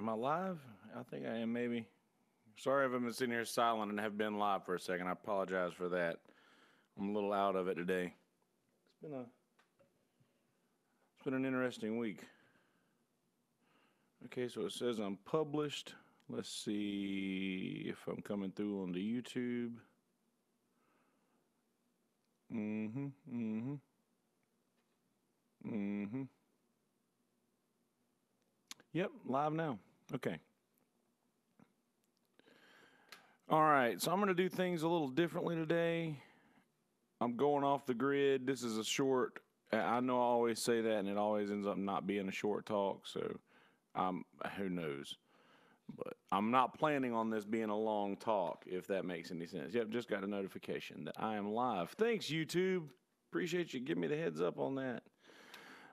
Am I live? I think I am, maybe. Sorry if I've been sitting here silent and have been live for a second. I apologize for that. I'm a little out of it today. It's been an interesting week. Okay, so it says I'm published. Let's see if I'm coming through on the YouTube. Yep, live now. Okay. All right, so I'm going to do things a little differently today. I'm going off the grid. This is a short. I know I always say that, and it always ends up not being a short talk, so who knows. But I'm not planning on this being a long talk, if that makes any sense. Yep, just got a notification that I am live. Thanks, YouTube. Appreciate you giving me the heads up on that.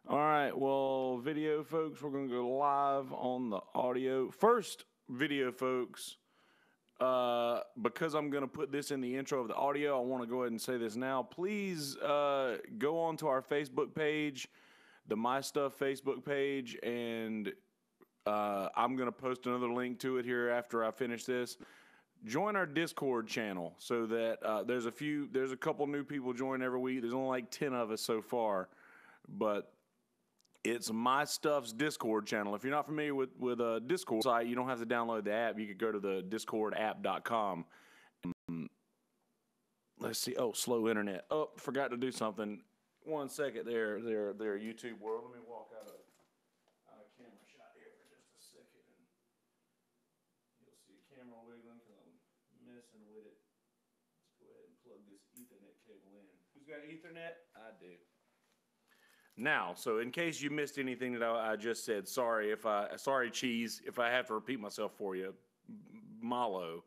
All right, well, video folks, we're going to go live on the audio. First, video folks, because I'm going to put this in the intro of the audio, I want to go ahead and say this now. Please go on to our Facebook page, the My Stuff Facebook page, and I'm going to post another link to it here after I finish this. Join our Discord channel so that there's a couple new people join every week. There's only like 10 of us so far, but it's My Stuff's Discord channel. If you're not familiar with a Discord site, you don't have to download the app. You could go to the discordapp.com. Let's see. Oh, slow internet. Oh, forgot to do something. 1 second there, YouTube world. Let me walk out of camera shot here for just a second. And you'll see a camera wiggling because I'm messing with it. Let's go ahead and plug this Ethernet cable in. Who's got Ethernet? I do. Now, so in case you missed anything that I just said, sorry, Cheese, if I have to repeat myself for you, Malo.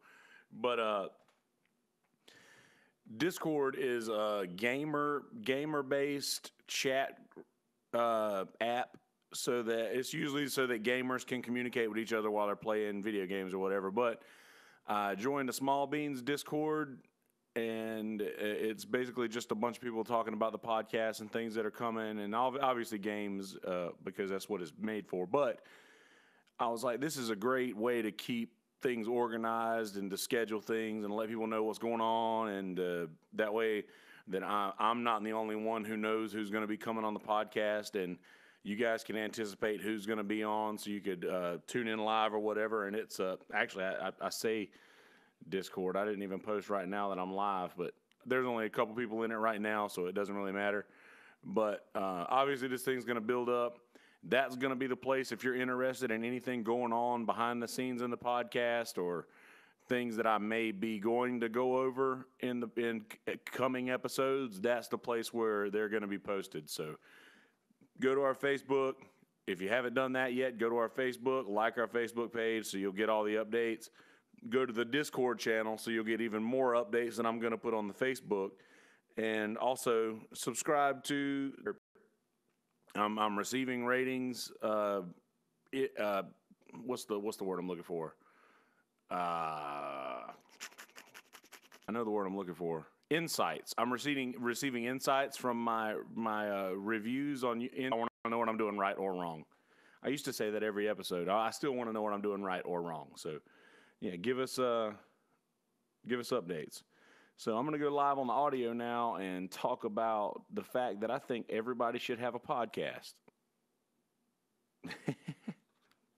But Discord is a gamer-based chat app, so that it's usually so that gamers can communicate with each other while they're playing video games or whatever. But I joined the Small Beans Discord, and it's basically just a bunch of people talking about the podcast and things that are coming, and obviously games, because that's what it's made for. But I was like, this is a great way to keep things organized and to schedule things and let people know what's going on, and that way that I'm not the only one who knows who's going to be coming on the podcast, and you guys can anticipate who's going to be on, so you could tune in live or whatever. And it's actually, I say Discord. I didn't even post right now that I'm live, but there's only a couple people in it right now, so it doesn't really matter. But obviously this thing's going to build up. That's going to be the place if you're interested in anything going on behind the scenes in the podcast, or things that I may be going to go over in coming episodes. That's the place where they're going to be posted. So go to our Facebook. If you haven't done that yet, go to our Facebook, like our Facebook page, so you'll get all the updates. Go to the Discord channel so you'll get even more updates than I'm going to put on the Facebook. And also subscribe to, I'm receiving ratings. What's the word I'm looking for? I know the word I'm looking for. Insights. I'm receiving insights from my reviews on. I want to know what I'm doing right or wrong. I used to say that every episode. I still want to know what I'm doing right or wrong. So yeah, give us updates. So I'm going to go live on the audio now and talk about the fact that I think everybody should have a podcast.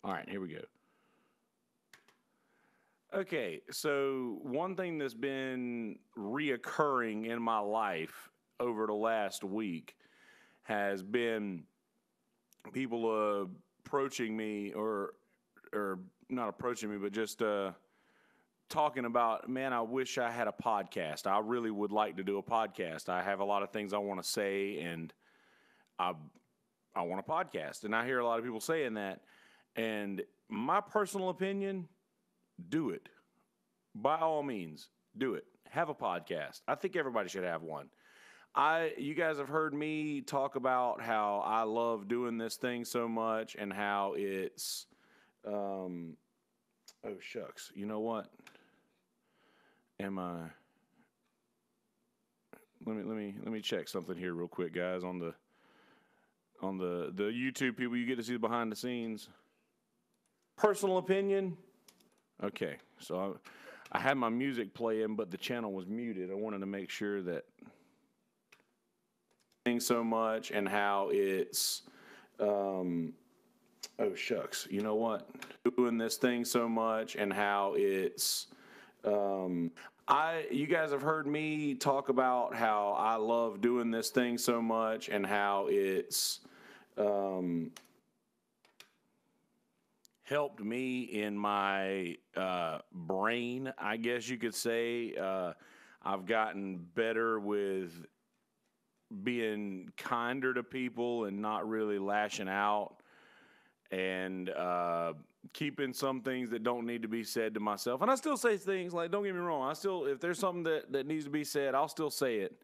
All right, here we go. Okay, so one thing that's been reoccurring in my life over the last week has been people approaching me, or not approaching me, but just talking about, man, I wish I had a podcast. I really would like to do a podcast. I have a lot of things I want to say, and I want a podcast. And I hear a lot of people saying that. And my personal opinion, do it. By all means, do it. Have a podcast. I think everybody should have one. You guys have heard me talk about how I love doing this thing so much, and how it's, oh shucks, you know what? Let me check something here real quick, guys, on the YouTube people. You get to see the behind the scenes. personal opinion. Okay, so I had my music playing, but the channel was muted. I wanted to make sure that so much and how it's oh shucks, you know what? Doing this thing so much and how it's you guys have heard me talk about how I love doing this thing so much and how it's helped me in my brain, I guess you could say. I've gotten better with being kinder to people and not really lashing out, and keeping some things that don't need to be said to myself. And I still say things, like, don't get me wrong, if there's something that needs to be said, I'll still say it.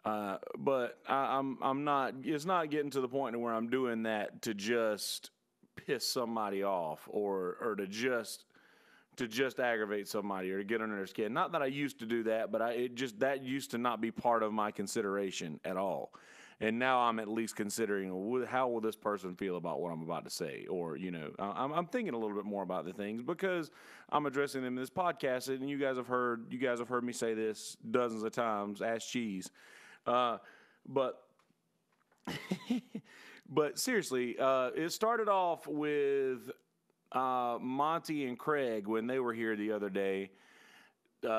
But I'm not, it's not getting to the point where I'm doing that to just piss somebody off or to just aggravate somebody or to get under their skin. Not that I used to do that, but that used to not be part of my consideration at all. And now I'm at least considering, how will this person feel about what I'm about to say? Or, I'm thinking a little bit more about the things because I'm addressing them in this podcast, and you guys have heard me say this dozens of times. Ask Cheese, but but seriously, it started off with Monty and Craig when they were here the other day.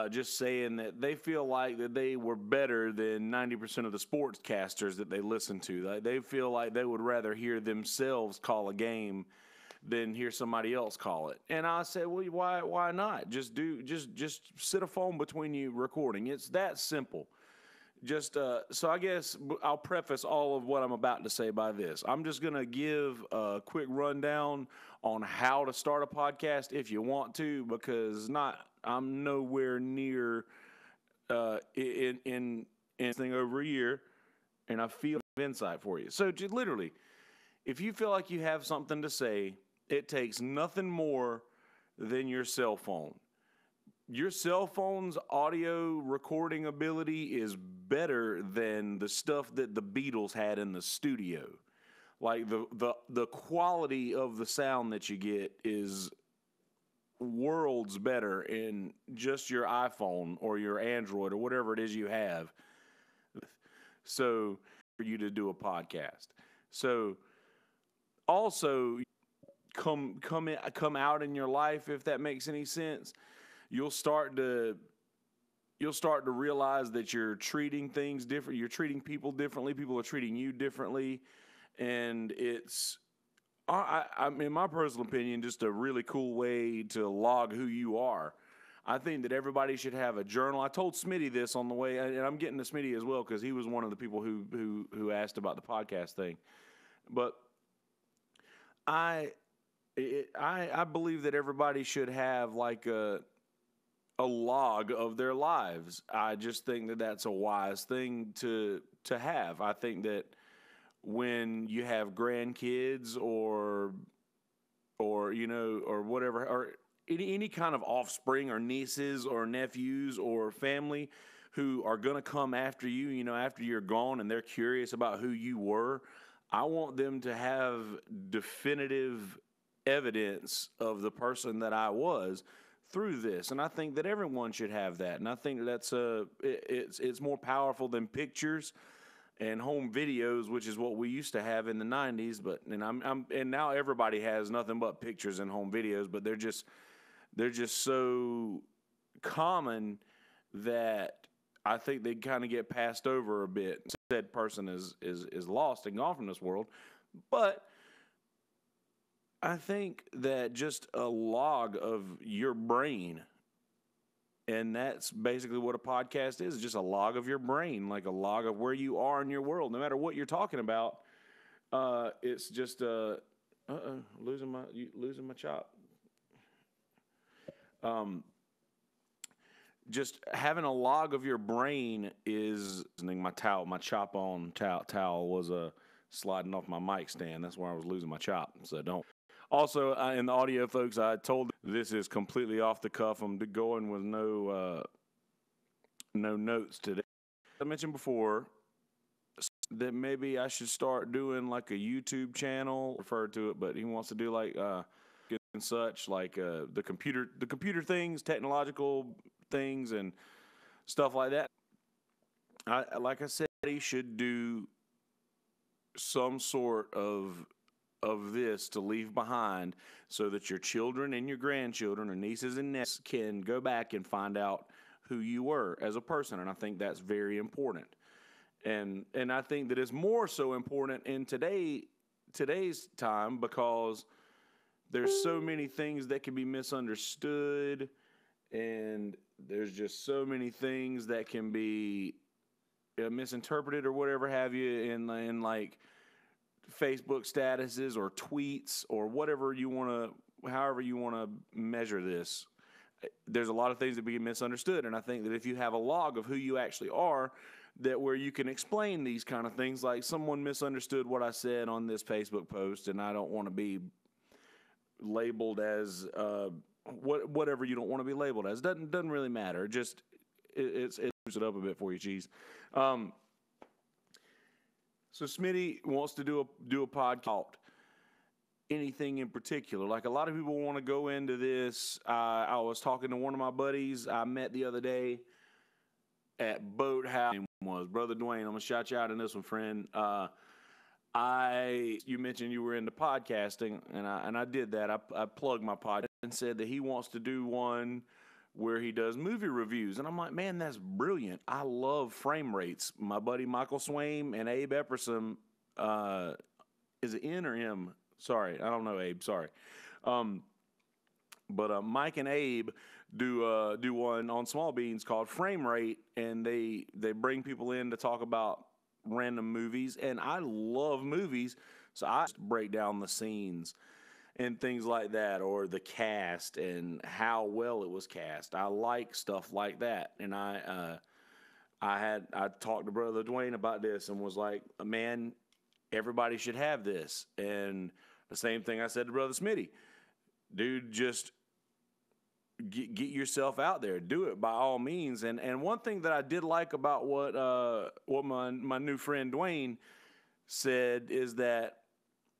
Just saying that they feel like that they were better than 90% of the sportscasters that they listen to. They feel like they would rather hear themselves call a game than hear somebody else call it. And I said, well, why not? Just sit a phone between you recording. It's that simple. So I guess I'll preface all of what I'm about to say by this. I'm just going to give a quick rundown on how to start a podcast if you want to, because I'm nowhere near in anything over a year, and I feel insight for you. So just literally, if you feel like you have something to say, it takes nothing more than your cell phone. Your cell phone's audio recording ability is better than the stuff that the Beatles had in the studio. Like the quality of the sound that you get is worlds better in just your iPhone or your Android or whatever it is you have. So for you to do a podcast. So also come out in your life, if that makes any sense. You'll start to realize that you're treating things different. You're treating people differently. People are treating you differently. And it's, in my personal opinion, just a really cool way to log who you are. I think that everybody should have a journal. I told Smitty this on the way, and I'm getting to Smitty as well because he was one of the people who asked about the podcast thing. But I believe that everybody should have like a log of their lives. I just think that that's a wise thing to have. I think that when you have grandkids or whatever, or any kind of offspring or nieces or nephews or family who are going to come after you, after you're gone, and they're curious about who you were, I want them to have definitive evidence of the person that I was through this. And I think that everyone should have that. And I think that's it's more powerful than pictures and home videos, which is what we used to have in the 90s. And now everybody has nothing but pictures and home videos, but they're just so common that I think they kind of get passed over a bit. Said person is lost and gone from this world. But I think that just a log of your brain, and that's basically what a podcast is, just a log of your brain, like a log of where you are in your world, no matter what you're talking about. It's just losing my chop. Just having a log of your brain is my chop on towel was sliding off my mic stand. That's where I was losing my chop. So don't. Also, in the audio, folks, I told this is completely off the cuff. I'm going with no notes today. I mentioned before that maybe I should start doing like a YouTube channel, refer to it, but he wants to do like and such, like the computer things, technological things, and stuff like that. Like I said, he should do some sort of this to leave behind, so that your children and your grandchildren or nieces and nephews can go back and find out who you were as a person. And I think that's very important. And I think that it's more so important in today's time, because there's so many things that can be misunderstood, and there's just so many things that can be misinterpreted or whatever have you in like Facebook statuses or tweets or whatever you want to, however you want to measure this. There's a lot of things that be misunderstood, and I think that if you have a log of who you actually are, that where you can explain these kind of things, like someone misunderstood what I said on this Facebook post, and I don't want to be labeled as whatever you don't want to be labeled as. Doesn't really matter. Just it moves it up a bit for you, Cheese. So Smitty wants to do a podcast. Anything in particular? Like, a lot of people want to go into this. I was talking to one of my buddies I met the other day at Boathouse. His name was Brother Dwayne. I'm gonna shout you out in this one, friend. You mentioned you were into podcasting, and I did that. I plugged my podcast and said that he wants to do one where he does movie reviews, and I'm like, man, that's brilliant. I love frame rates. My buddy Michael Swaim and Abe Epperson, is it N or M? Sorry, I don't know, Abe. Sorry. But Mike and Abe do one on Small Beans called Frame Rate, and they bring people in to talk about random movies. And I love movies, so I just break down the scenes and things like that, or the cast and how well it was cast. I like stuff like that, and I talked to Brother Dwayne about this and was like, man, everybody should have this. And the same thing I said to Brother Smitty, dude, just get yourself out there, do it by all means. And one thing that I did like about what my new friend Dwayne said is that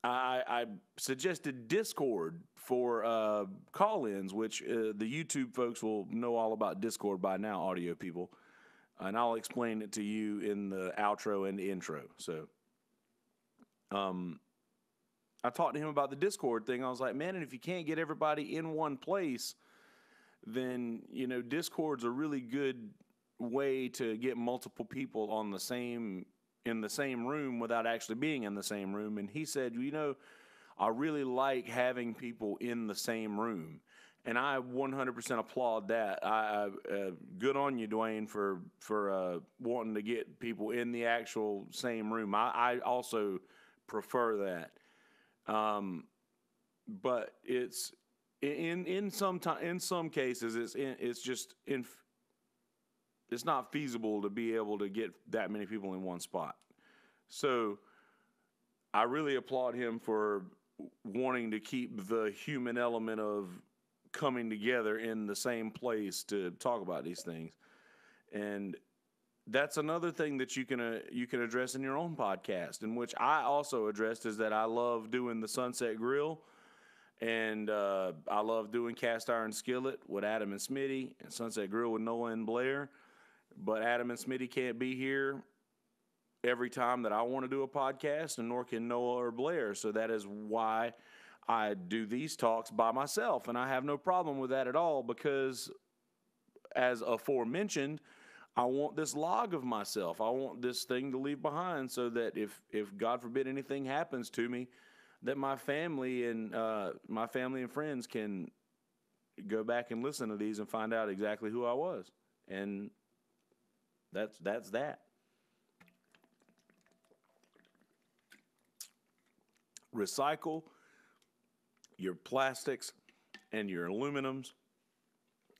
I suggested Discord for call-ins, which the YouTube folks will know all about Discord by now, audio people, and I'll explain it to you in the outro and intro. So I talked to him about the Discord thing. I was like, man, and if you can't get everybody in one place, then, Discord's a really good way to get multiple people in the same room without actually being in the same room. And he said, I really like having people in the same room. And I 100% applaud that. Good on you, Dwayne, for wanting to get people in the actual same room. I also prefer that. But it's in some cases it's not feasible to be able to get that many people in one spot. So I really applaud him for wanting to keep the human element of coming together in the same place to talk about these things. And that's another thing that you can address in your own podcast, in which I also addressed, is that I love doing the Sunset Grill, and I love doing Cast Iron Skillet with Adam and Smitty, and Sunset Grill with Noah and Blair. But Adam and Smitty can't be here every time that I want to do a podcast, and nor can Noah or Blair. So that is why I do these talks by myself, and I have no problem with that at all, because, as aforementioned, I want this log of myself. I want this thing to leave behind, so that if God forbid anything happens to me, that my family and friends can go back and listen to these and find out exactly who I was. And that's that. Recycle your plastics and your aluminums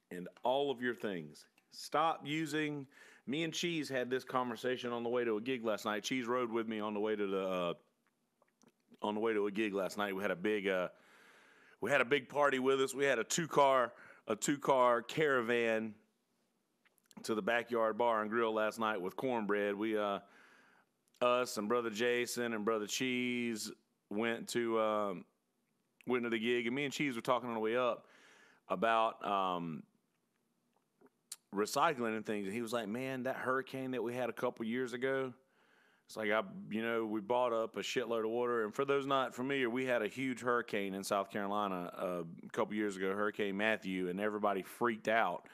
and all of your things. Stop using. Me and Cheese had this conversation on the way to a gig last night. Cheese rode with me on the way to a gig last night. We had a big party with us. We had a two car caravan to the Backyard Bar and Grill last night with cornbread. We us and Brother Jason and Brother Cheese went to went to the gig, and me and Cheese were talking on the way up about recycling and things. And he was like, man, that hurricane that we had a couple years ago, it's like, we bought up a shitload of water. And for those not familiar, we had a huge hurricane in South Carolina a couple years ago, Hurricane Matthew, and everybody freaked out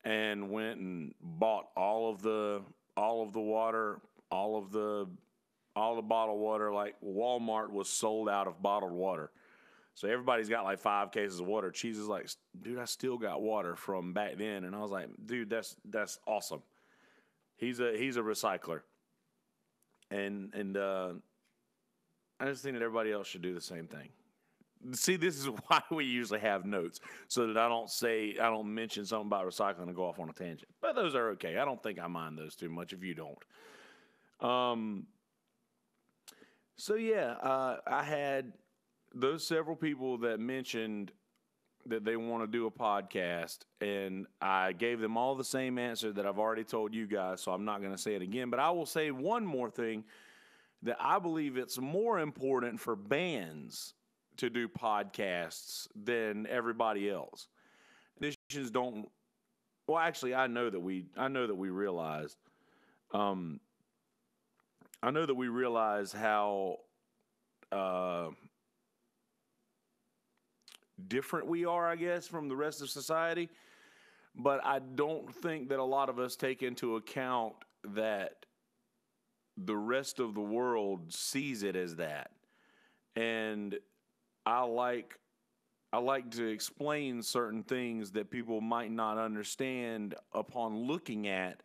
and went and bought all of the water, all the bottled water. Like Walmart was sold out of bottled water. So everybody's got like 5 cases of water. Cheese is like, dude, I still got water from back then. And I was like, dude, that's awesome. He's a recycler. And I just think that everybody else should do the same thing. See, this is why we usually have notes, so that I don't mention something about recycling and go off on a tangent. But those are okay. I don't think I mind those too much if you don't. So yeah, I had those several people that mentioned that they want to do a podcast, and I gave them all the same answer that I've already told you guys, so I'm not going to say it again. But I will say one more thing, that I believe it's more important for bands to do podcasts than everybody else. Musicians don't. Well, actually, I know that we realize. I know that we realize how different we are, I guess, from the rest of society. But I don't think that a lot of us take into account that the rest of the world sees it as that. And I like to explain certain things that people might not understand upon looking at,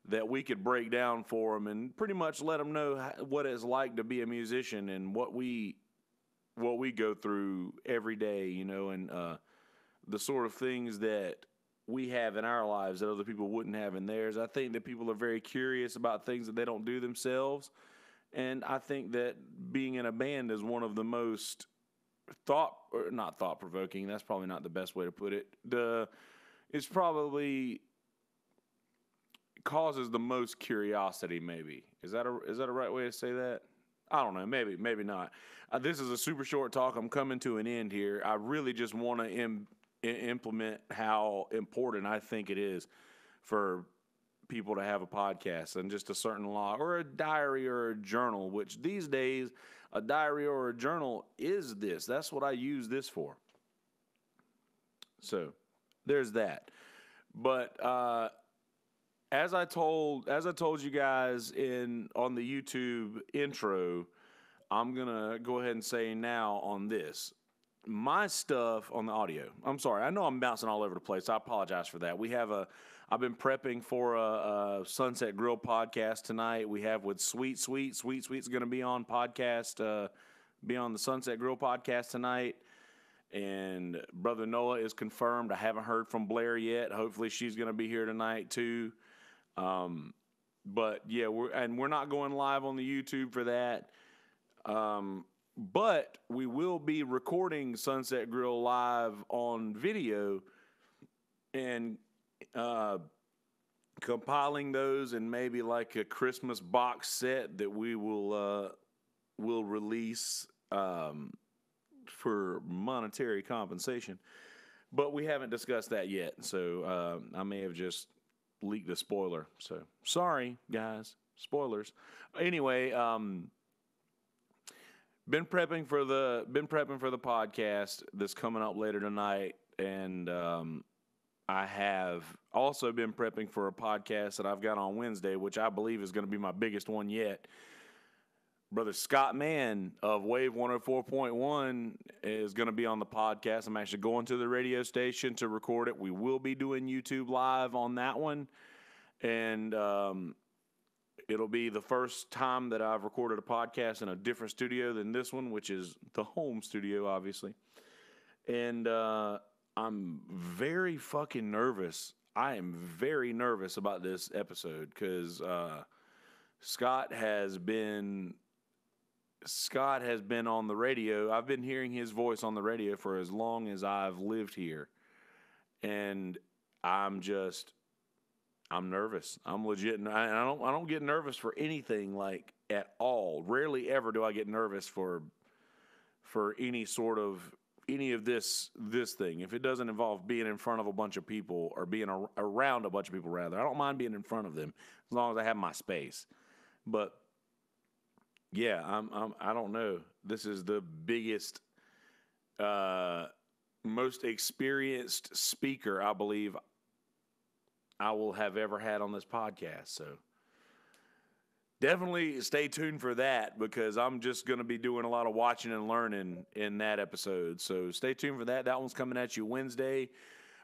that we could break down for them and pretty much let them know what it's like to be a musician and what we go through every day, and the sort of things that we have in our lives that other people wouldn't have in theirs. I think that people are very curious about things that they don't do themselves. And I think that being in a band is one of the most not thought-provoking. That's probably not the best way to put it. It's probably causes the most curiosity, maybe. Is that a right way to say that? I don't know. Maybe not. This is a super short talk. I'm coming to an end here. I really just want to implement how important I think it is for people to have a podcast and just a certain log or a diary or a journal, which these days a diary or a journal is this. That's what I use this for. So there's that. But as I told you guys on the YouTube intro, I'm gonna go ahead and say now on this. My stuff on the audio. I'm sorry. I know I'm bouncing all over the place. I apologize for that. I've been prepping for a Sunset Grill podcast tonight. We have with Sweet. Sweet's going to be on podcast, be on the Sunset Grill podcast tonight. And Brother Noah is confirmed. I haven't heard from Blair yet. Hopefully she's going to be here tonight too. But yeah, we're not going live on the YouTube for that. But we will be recording Sunset Grill live on video and compiling those and maybe like a Christmas box set that we will release for monetary compensation. But we haven't discussed that yet, so I may have just leaked a spoiler. So sorry, guys, spoilers. Anyway, been prepping for the podcast that's coming up later tonight, and I have also been prepping for a podcast that I've got on Wednesday, which I believe is going to be my biggest one yet. Brother Scott Mann of Wave 104.1 is going to be on the podcast. I'm actually going to the radio station to record it. We will be doing YouTube live on that one, and it'll be the first time that I've recorded a podcast in a different studio than this one, which is the home studio, obviously. And I'm very fucking nervous. I am very nervous about this episode because Scott has been on the radio. I've been hearing his voice on the radio for as long as I've lived here. And I'm nervous. I'm legit. And I don't get nervous for anything like at all. Rarely ever do I get nervous for for any of this thing. If it doesn't involve being in front of a bunch of people or being around a bunch of people, rather, I don't mind being in front of them as long as I have my space. But yeah, I don't know. This is the biggest, most experienced speaker I believe I will have ever had on this podcast. So definitely stay tuned for that, because I'm just going to be doing a lot of watching and learning in that episode. So stay tuned for that. That one's coming at you Wednesday.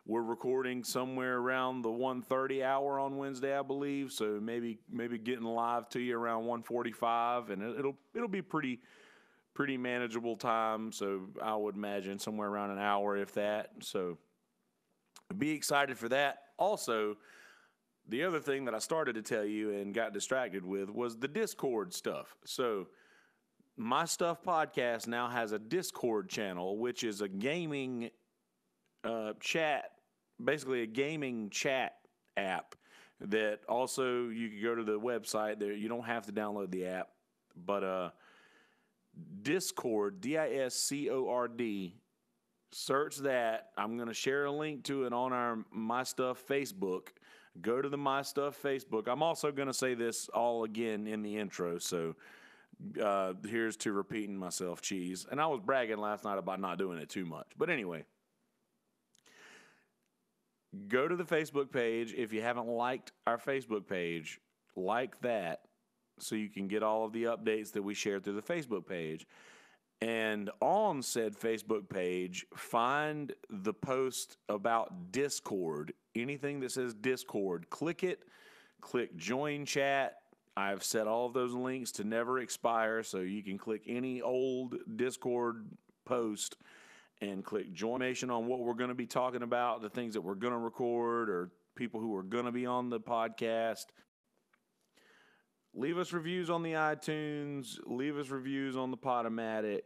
We're recording somewhere around the 1:30 hour on Wednesday, I believe. So maybe getting live to you around 1:45, and it'll be pretty manageable time. So I would imagine somewhere around an hour, if that. So be excited for that. Also, the other thing that I started to tell you and got distracted with was the Discord stuff. So My Stuff Podcast now has a Discord channel, which is a gaming chat, basically a gaming chat app that also you can go to the website there. You don't have to download the app, but Discord, Discord, search that. I'm going to share a link to it on our My Stuff Facebook. Go to the My Stuff Facebook. I'm also going to say this all again in the intro, so here's to repeating myself, cheese. And I was bragging last night about not doing it too much. But anyway, go to the Facebook page. If you haven't liked our Facebook page, like that so you can get all of the updates that we share through the Facebook page. And on said Facebook page, find the post about Discord. Anything that says Discord, click it. Click join chat. I've set all of those links to never expire, so you can click any old Discord post and click join on what we're going to be talking about, the things that we're going to record, or people who are going to be on the podcast. Leave us reviews on the iTunes. Leave us reviews on the Podomatic.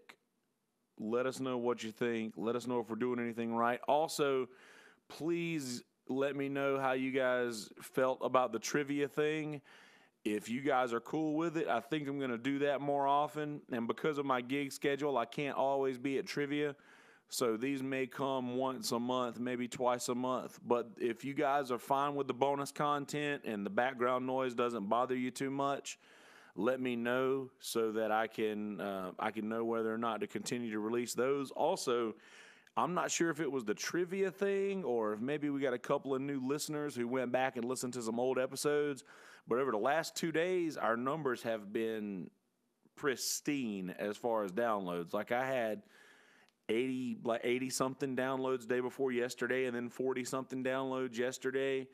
Let us know what you think. Let us know if we're doing anything right. Also, please let me know how you guys felt about the trivia thing. If you guys are cool with it, I think I'm going to do that more often. And because of my gig schedule, I can't always be at trivia. So these may come once a month, maybe twice a month. But if you guys are fine with the bonus content and the background noise doesn't bother you too much, let me know so that I can know whether or not to continue to release those. Also, I'm not sure if it was the trivia thing or if maybe we got a couple of new listeners who went back and listened to some old episodes. But over the last 2 days, our numbers have been pristine as far as downloads. Like I had 80 something downloads day before yesterday, and then 40 something downloads yesterday.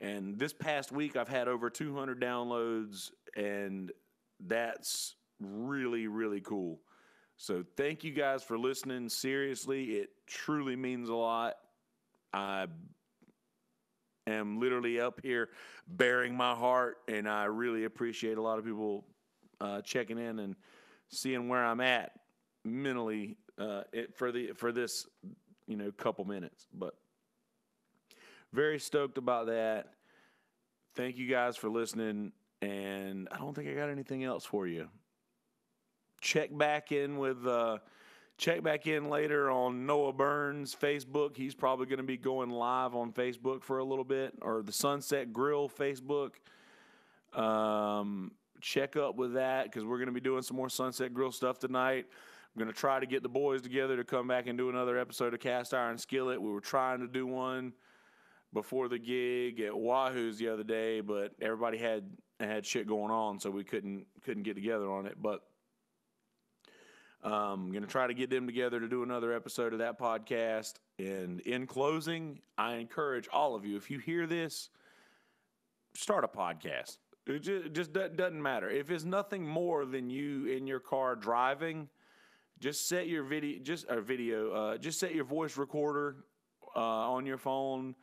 And this past week, I've had over 200 downloads, and that's really, really cool. So thank you guys for listening. Seriously, it truly means a lot. I am literally up here bearing my heart, and I really appreciate a lot of people checking in and seeing where I'm at mentally for this couple minutes. But very stoked about that. Thank you guys for listening, and I don't think I got anything else for you. Check back in later on Noah Burns' Facebook. He's probably going to be going live on Facebook for a little bit, or the Sunset Grill Facebook. Check up with that, because we're going to be doing some more Sunset Grill stuff tonight. I'm going to try to get the boys together to come back and do another episode of Cast Iron Skillet. We were trying to do one before the gig at Wahoo's the other day, but everybody had shit going on, so we couldn't get together on it. But I'm going to try to get them together to do another episode of that podcast. And in closing, I encourage all of you, if you hear this, start a podcast. It just doesn't matter. If it's nothing more than you in your car driving, just set your just set your voice recorder on your phone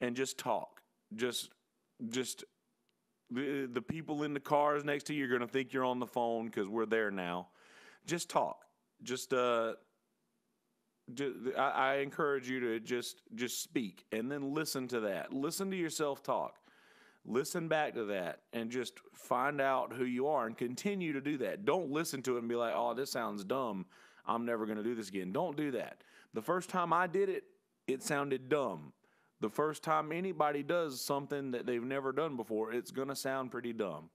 and just talk. Just the people in the cars next to you are going to think you're on the phone because we're there now. Just talk. I encourage you to just speak and then listen to that. Listen to yourself talk. Listen back to that and just find out who you are and continue to do that. Don't listen to it and be like, oh, this sounds dumb. I'm never going to do this again. Don't do that. The first time I did it, it sounded dumb. The first time anybody does something that they've never done before, it's going to sound pretty dumb.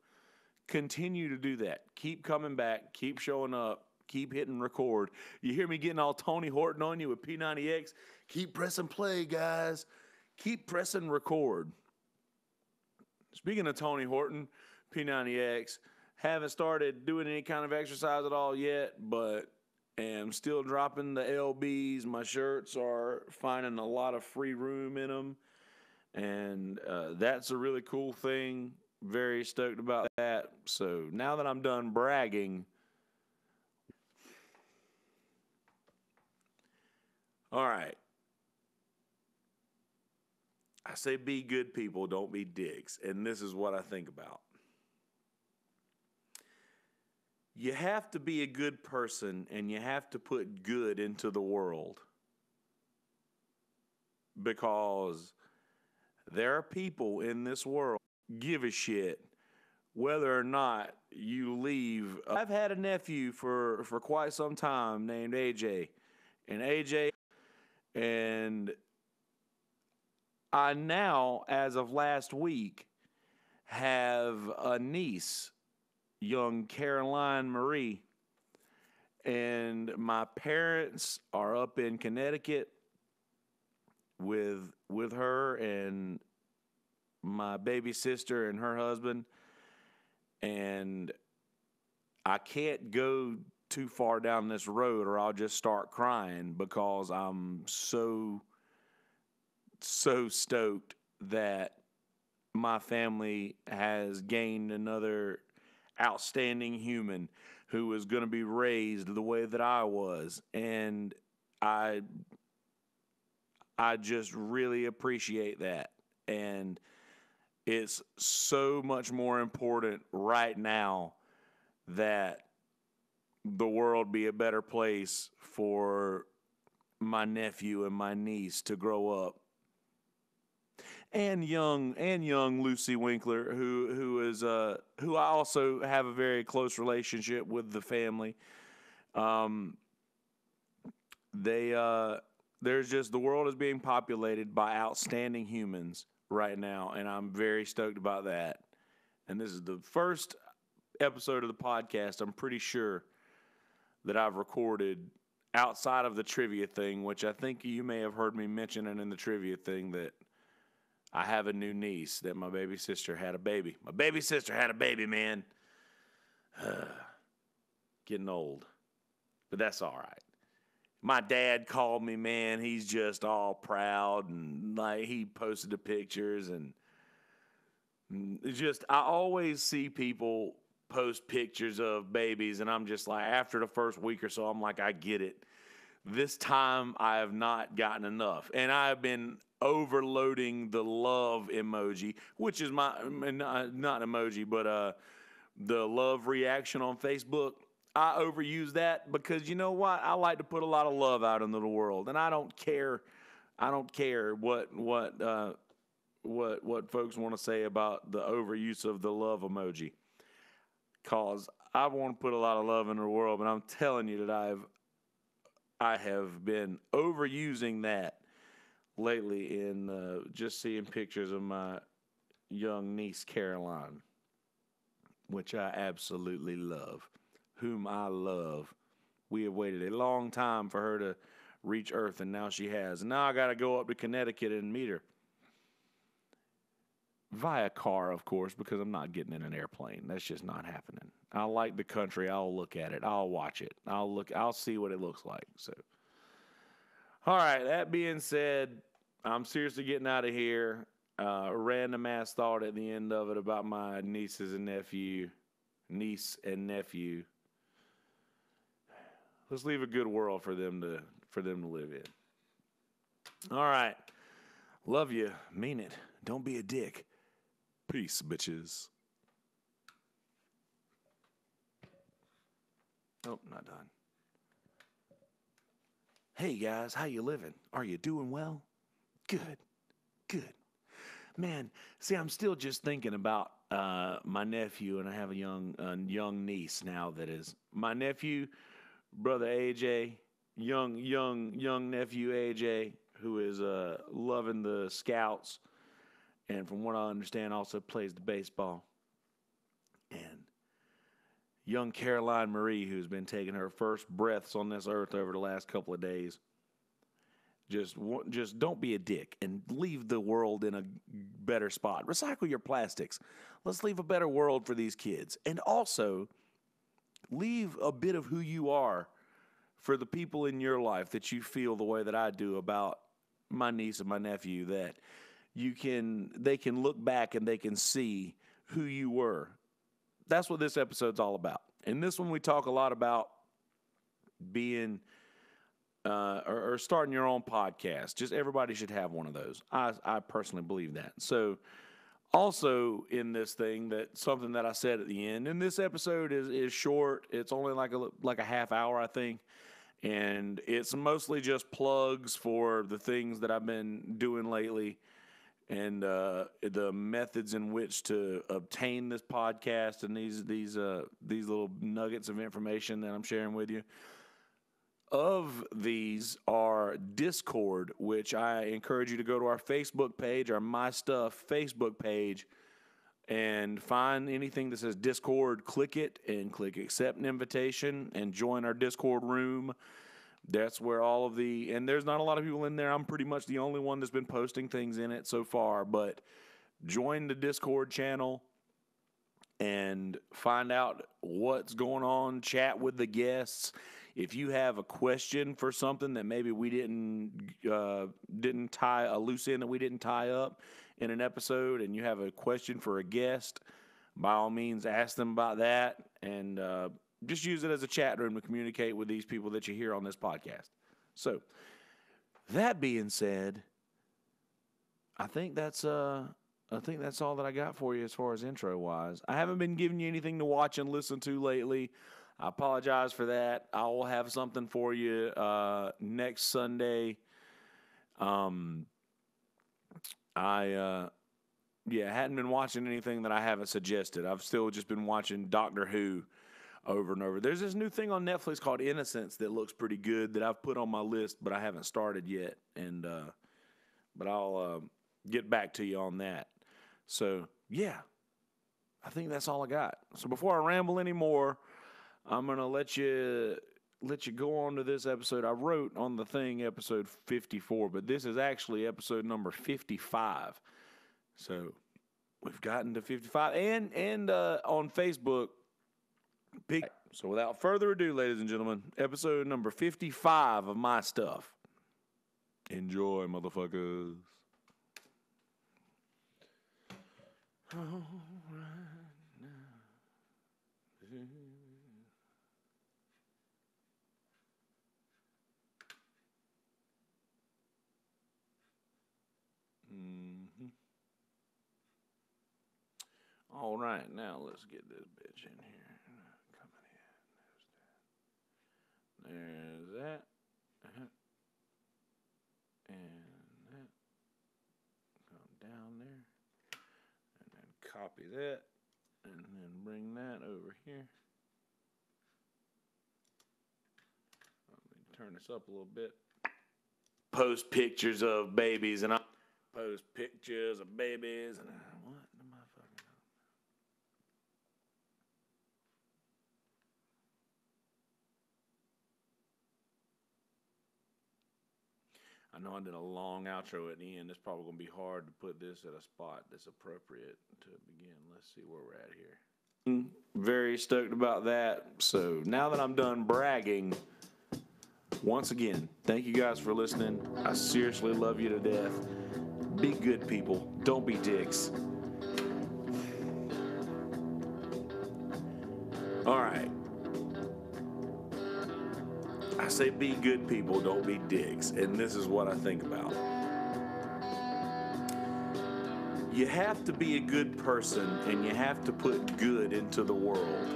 Continue to do that. Keep coming back. Keep showing up. Keep hitting record. You hear me getting all Tony Horton on you with P90X? Keep pressing play, guys. Keep pressing record. Speaking of Tony Horton, P90X, haven't started doing any kind of exercise at all yet, but am still dropping the LBs. My shirts are finding a lot of free room in them, and that's a really cool thing. Very stoked about that. So now that I'm done bragging, all right. I say be good people, don't be dicks. And this is what I think about. You have to be a good person, and you have to put good into the world. Because there are people in this world give a shit whether or not you leave. I've had a nephew for quite some time named AJ. And I now, as of last week, have a niece, young Caroline Marie, and my parents are up in Connecticut with her and my baby sister and her husband, and I can't go too far down this road or I'll just start crying because I'm so stoked that my family has gained another outstanding human who is going to be raised the way that I was. And I just really appreciate that. And it's so much more important right now that the world be a better place for my nephew and my niece to grow up. And young Lucy Winkler, who I also have a very close relationship with the family. There's just, the world is being populated by outstanding humans right now, and I'm very stoked about that. And this is the first episode of the podcast, I'm pretty sure, that I've recorded outside of the trivia thing, which I think you may have heard me mentioning in the trivia thing that I have a new niece, that my baby sister had a baby. My baby sister had a baby, man. Getting old. But that's all right. My dad called me, man. He's just all proud, and like he posted the pictures, and it's just, I always see people post pictures of babies, and I'm just like, after the first week or so, I'm like, I get it. This time I have not gotten enough, and I have been overloading the love emoji, which is my, not emoji, but the love reaction on Facebook. I overuse that because, you know what? I like to put a lot of love out into the world, and I don't care what folks want to say about the overuse of the love emoji, cause I want to put a lot of love in the world, but I'm telling you that I have been overusing that lately in just seeing pictures of my young niece Caroline, which I absolutely love, whom I love. We have waited a long time for her to reach Earth, and now she has. And now I got to go up to Connecticut and meet her. Via car, of course, because I'm not getting in an airplane. That's just not happening. I like the country. I'll look at it. I'll watch it. I'll see what it looks like. So, all right, that being said, I'm seriously getting out of here. A random ass thought at the end of it about my niece and nephew. Let's leave a good world for them to live in. All right. Love you. Mean it. Don't be a dick. Peace, bitches. Oh, not done. Hey guys, how you living? Are you doing well? Good. Man, see, I'm still just thinking about my nephew, and I have a young niece now that is my nephew. brother AJ, young nephew AJ, who is loving the Scouts, and from what I understand, also plays the baseball. And young Caroline Marie, who's been taking her first breaths on this earth over the last couple of days. Just don't be a dick and leave the world in a better spot. Recycle your plastics. Let's leave a better world for these kids. And also, leave a bit of who you are for the people in your life that you feel the way that I do about my niece and my nephew, that they can look back and they can see who you were. That's what this episode's all about. In this one, we talk a lot about being or starting your own podcast. Just everybody should have one of those. I personally believe that. So also in this thing, that something that I said at the end, and this episode is short. It's only like a half hour, I think. And it's mostly just plugs for the things that I've been doing lately and the methods in which to obtain this podcast and these little nuggets of information that I'm sharing with you. Of these are Discord, which I encourage you to go to our Facebook page, our My Stuff Facebook page, and find anything that says Discord, click it, and click accept an invitation, and join our Discord room. That's where and there's not a lot of people in there. I'm pretty much the only one that's been posting things in it so far, but join the Discord channel and find out what's going on, chat with the guests. If you have a question for something that maybe we didn't tie a loose end that we didn't tie up in an episode, and you have a question for a guest, by all means, ask them about that, and just use it as a chat room to communicate with these people that you hear on this podcast. So, that being said, I think that's all that I got for you as far as intro wise. I haven't been giving you anything to watch and listen to lately. I apologize for that. I will have something for you next Sunday. I hadn't been watching anything that I haven't suggested. I've still just been watching Doctor Who over and over. There's this new thing on Netflix called Innocence that looks pretty good that I've put on my list, but I haven't started yet. And but I'll get back to you on that. So yeah, I think that's all I got. So before I ramble anymore, I'm going to let you go on to this episode. I wrote on the thing episode 54, but this is actually episode number 55. So we've gotten to 55 and on Facebook. So without further ado, ladies and gentlemen, episode number 55 of My Stuff. Enjoy, motherfuckers. All right now. All right, now let's get this bitch in here. Coming in. There's that. And that. Come down there. And then copy that. And then bring that over here. Let me turn this up a little bit. Post pictures of babies and post pictures of babies and what am I fucking up? I know I did a long outro at the end. It's probably going to be hard to put this at a spot that's appropriate to begin. Let's see where we're at here. Very stoked about that. So now that I'm done bragging, once again, thank you guys for listening. I seriously love you to death. Be good people. Don't be dicks. All right. I say be good people, don't be dicks. And this is what I think about. You have to be a good person, and you have to put good into the world.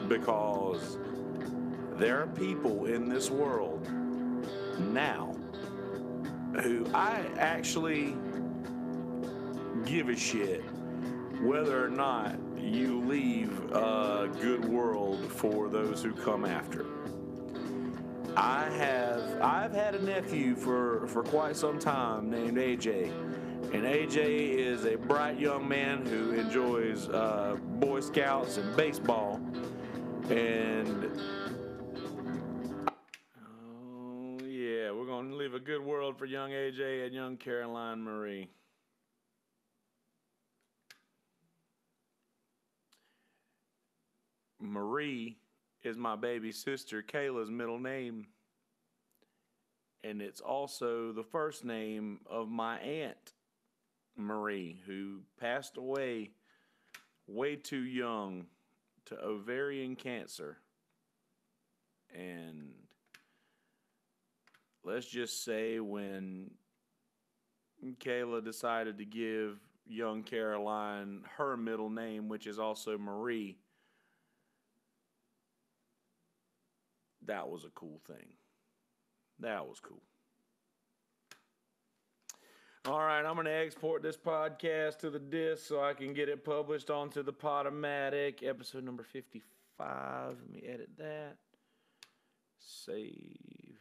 Because there are people in this world now who I actually give a shit whether or not you leave a good world for those who come after. I've had a nephew for quite some time named AJ. And AJ is a bright young man who enjoys Boy Scouts and baseball. And oh yeah, we're gonna leave a good world for young AJ and young Caroline Marie. Marie is my baby sister Kayla's middle name. And it's also the first name of my aunt, Marie, who passed away way too young to ovarian cancer. And let's just say when Kayla decided to give young Caroline her middle name, which is also Marie, that was a cool thing. That was cool. All right, I'm going to export this podcast to the disc so I can get it published onto the Podomatic, episode number 55. Let me edit that. Save.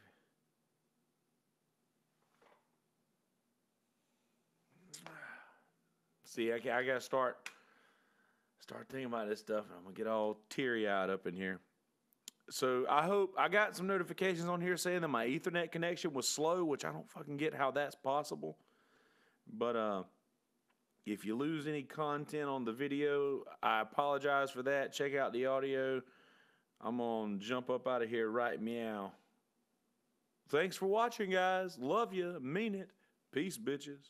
See, I got to start thinking about this stuff, and I'm going to get all teary-eyed up in here. So I got some notifications on here saying that my Ethernet connection was slow, which I don't fucking get how that's possible. But if you lose any content on the video, I apologize for that. Check out the audio. I'm going to jump up out of here right meow. Thanks for watching, guys. Love you. Mean it. Peace, bitches.